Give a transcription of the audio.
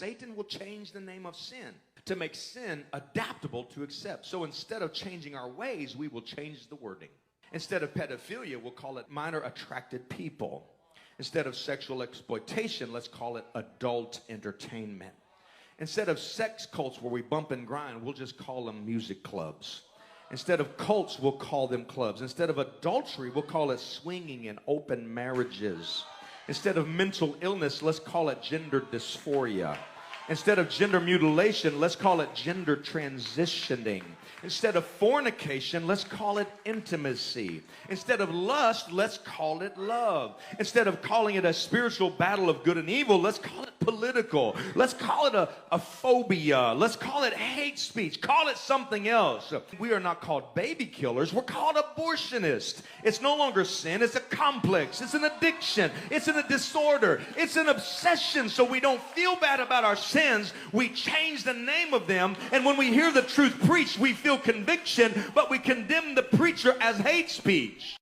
Satan will change the name of sin to make sin adaptable to accept. So instead of changing our ways, we will change the wording. Instead of pedophilia, we'll call it minor attracted people. Instead of sexual exploitation, let's call it adult entertainment. Instead of sex cults where we bump and grind, we'll just call them music clubs. Instead of cults, we'll call them clubs. Instead of adultery, we'll call it swinging and open marriages. Instead of mental illness, let's call it gender dysphoria. Instead of gender mutilation, let's call it gender transitioning. Instead of fornication, let's call it intimacy. Instead of lust, let's call it love. Instead of calling it a spiritual battle of good and evil, let's call it political. Let's call it a phobia. Let's call it hate speech. Call it something else. We are not called baby killers. We're called abortionists. It's no longer sin. It's a complex. It's an addiction. It's a disorder. It's an obsession. So we don't feel bad about our sins. We change the name of them. And when we hear the truth preached, we feel conviction, but we condemn the preacher as hate speech.